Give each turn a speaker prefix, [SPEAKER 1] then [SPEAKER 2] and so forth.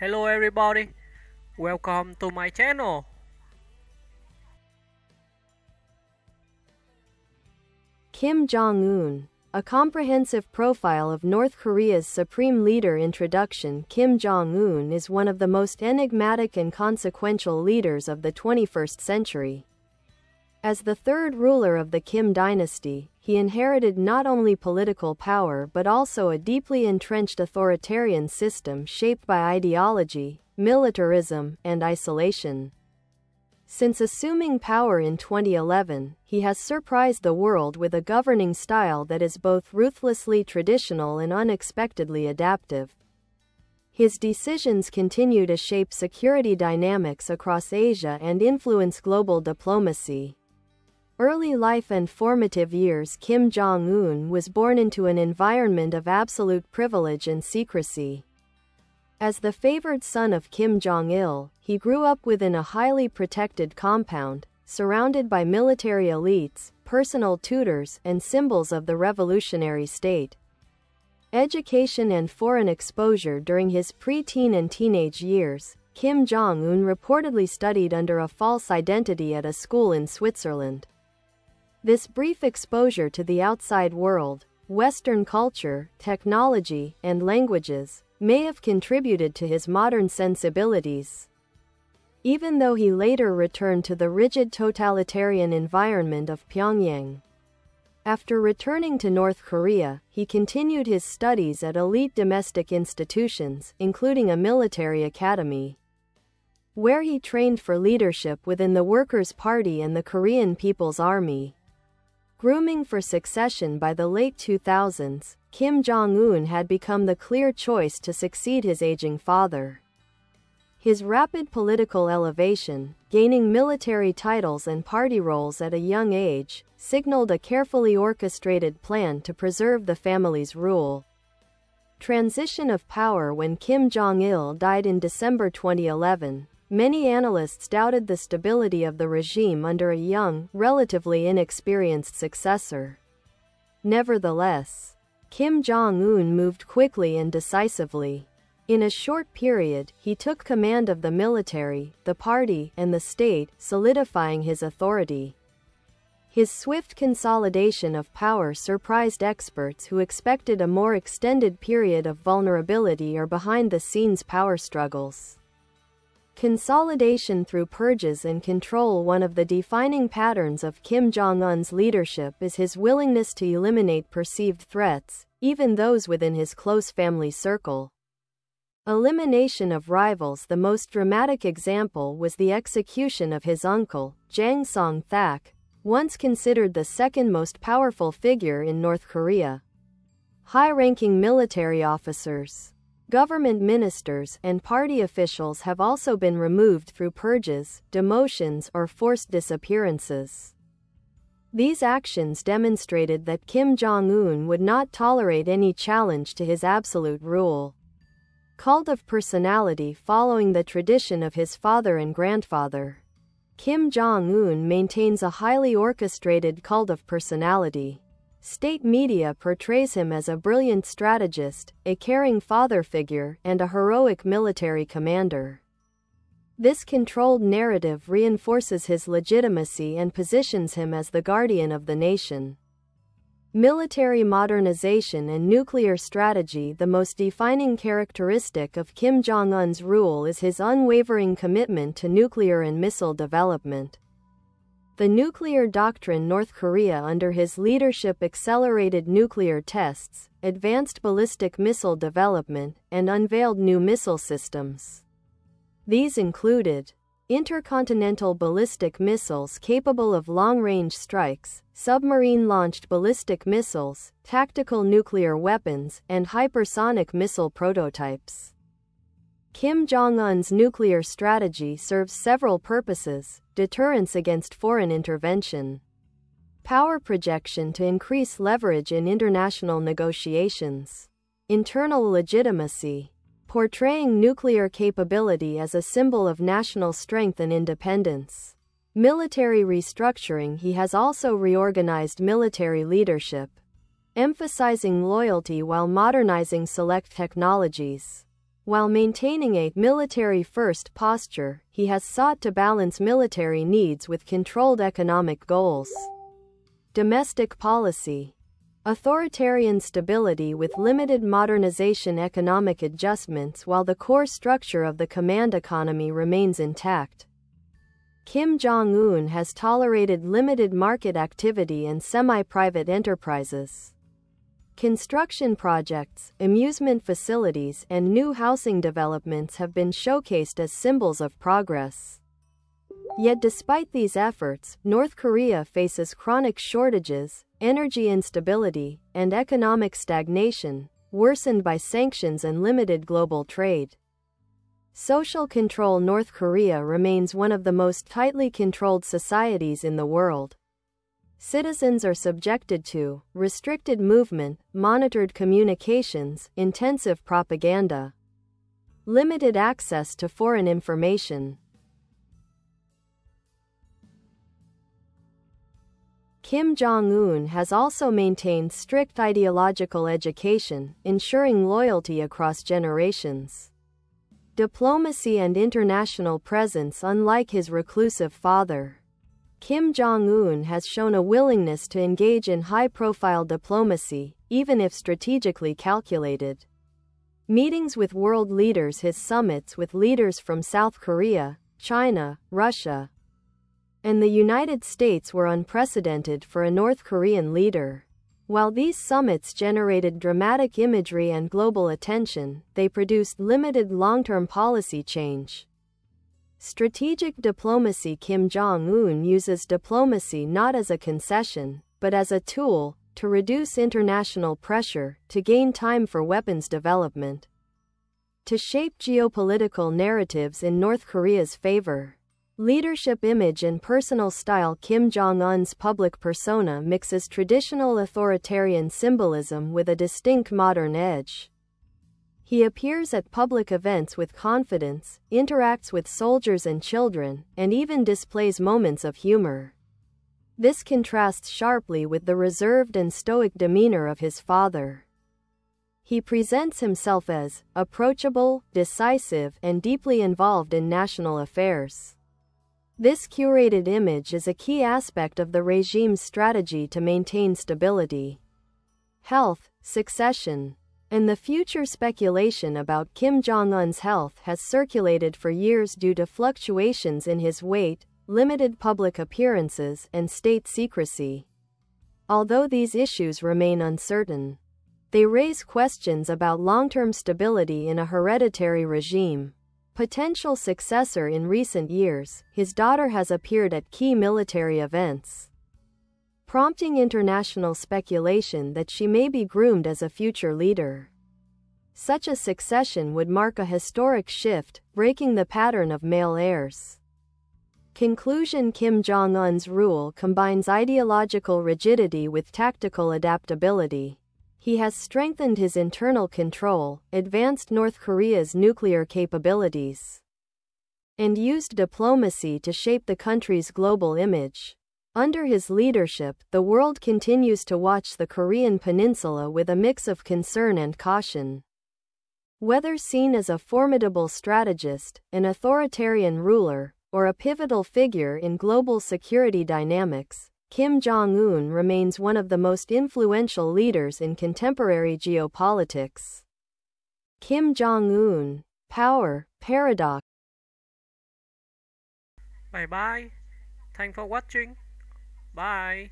[SPEAKER 1] Hello everybody, welcome to my channel.
[SPEAKER 2] Kim Jong Un, a comprehensive profile of North Korea's supreme leader. Introduction. Kim Jong Un is one of the most enigmatic and consequential leaders of the 21st century. As the third ruler of the Kim dynasty, he inherited not only political power but also a deeply entrenched authoritarian system shaped by ideology, militarism, and isolation. Since assuming power in 2011, he has surprised the world with a governing style that is both ruthlessly traditional and unexpectedly adaptive. His decisions continue to shape security dynamics across Asia and influence global diplomacy. Early life and formative years. Kim Jong Un was born into an environment of absolute privilege and secrecy. As the favored son of Kim Jong Il, he grew up within a highly protected compound, surrounded by military elites, personal tutors, and symbols of the revolutionary state. Education and foreign exposure. During his pre-teen and teenage years, Kim Jong Un reportedly studied under a false identity at a school in Switzerland. This brief exposure to the outside world, Western culture, technology, and languages, may have contributed to his modern sensibilities. Even though he later returned to the rigid totalitarian environment of Pyongyang. After returning to North Korea, he continued his studies at elite domestic institutions, including a military academy, where he trained for leadership within the Workers' Party and the Korean People's Army. Grooming for succession. By the late 2000s, Kim Jong Un had become the clear choice to succeed his aging father. His rapid political elevation, gaining military titles and party roles at a young age, signaled a carefully orchestrated plan to preserve the family's rule. Transition of power. When Kim Jong Il died in December 2011, many analysts doubted the stability of the regime under a young, relatively inexperienced successor. Nevertheless, Kim Jong Un moved quickly and decisively. In a short period, he took command of the military, the party, and the state, solidifying his authority. His swift consolidation of power surprised experts who expected a more extended period of vulnerability or behind-the-scenes power struggles. Consolidation through purges and control. One of the defining patterns of Kim Jong-un's leadership is his willingness to eliminate perceived threats, even those within his close family circle. Elimination of rivals. The most dramatic example was the execution of his uncle, Jang Song-thaek, once considered the second most powerful figure in North Korea. High-ranking military officers, government ministers, and party officials have also been removed through purges, demotions, or forced disappearances. These actions demonstrated that Kim Jong-un would not tolerate any challenge to his absolute rule. Cult of personality. Following the tradition of his father and grandfather, Kim Jong-un maintains a highly orchestrated cult of personality. State media portrays him as a brilliant strategist, a caring father figure, and a heroic military commander. This controlled narrative reinforces his legitimacy and positions him as the guardian of the nation. Military modernization and nuclear strategy. The most defining characteristic of Kim Jong-un's rule is his unwavering commitment to nuclear and missile development. The nuclear doctrine. North Korea under his leadership accelerated nuclear tests, advanced ballistic missile development, and unveiled new missile systems. These included intercontinental ballistic missiles capable of long-range strikes, submarine-launched ballistic missiles, tactical nuclear weapons, and hypersonic missile prototypes. Kim Jong-un's nuclear strategy serves several purposes: deterrence against foreign intervention, power projection to increase leverage in international negotiations, internal legitimacy, portraying nuclear capability as a symbol of national strength and independence, military restructuring. He has also reorganized military leadership, emphasizing loyalty while modernizing select technologies. While maintaining a military-first posture, he has sought to balance military needs with controlled economic goals. Domestic policy. Authoritarian stability with limited modernization, economic adjustments while the core structure of the command economy remains intact. Kim Jong Un has tolerated limited market activity and semi-private enterprises. Construction projects, amusement facilities, and new housing developments have been showcased as symbols of progress. Yet despite these efforts, North Korea faces chronic shortages, energy instability, and economic stagnation, worsened by sanctions and limited global trade. Social control. North Korea remains one of the most tightly controlled societies in the world. Citizens are subjected to restricted movement, monitored communications, intensive propaganda, limited access to foreign information. Kim Jong Un has also maintained strict ideological education, ensuring loyalty across generations. Diplomacy and international presence. Unlike his reclusive father, Kim Jong Un has shown a willingness to engage in high-profile diplomacy, even if strategically calculated. Meetings with world leaders. His summits with leaders from South Korea, China, Russia, and the United States were unprecedented for a North Korean leader. While these summits generated dramatic imagery and global attention, they produced limited long-term policy change. Strategic diplomacy. Kim Jong Un uses diplomacy not as a concession, but as a tool to reduce international pressure, to gain time for weapons development, to shape geopolitical narratives in North Korea's favor. Leadership image and personal style. Kim Jong Un's public persona mixes traditional authoritarian symbolism with a distinct modern edge. He appears at public events with confidence, interacts with soldiers and children, and even displays moments of humor. This contrasts sharply with the reserved and stoic demeanor of his father. He presents himself as approachable, decisive, and deeply involved in national affairs. This curated image is a key aspect of the regime's strategy to maintain stability. Health, succession, and the future. Speculation about Kim Jong Un's health has circulated for years due to fluctuations in his weight, limited public appearances, and state secrecy. Although these issues remain uncertain, they raise questions about long-term stability in a hereditary regime. Potential successor. In recent years, his daughter has appeared at key military events, prompting international speculation that she may be groomed as a future leader. Such a succession would mark a historic shift, breaking the pattern of male heirs. Conclusion. Kim Jong Un's rule combines ideological rigidity with tactical adaptability. He has strengthened his internal control, advanced North Korea's nuclear capabilities, and used diplomacy to shape the country's global image. Under his leadership, the world continues to watch the Korean peninsula with a mix of concern and caution. Whether seen as a formidable strategist, an authoritarian ruler, or a pivotal figure in global security dynamics, Kim Jong Un remains one of the most influential leaders in contemporary geopolitics. Kim Jong Un, power, paradox.
[SPEAKER 1] Bye bye. Thanks for watching. Bye.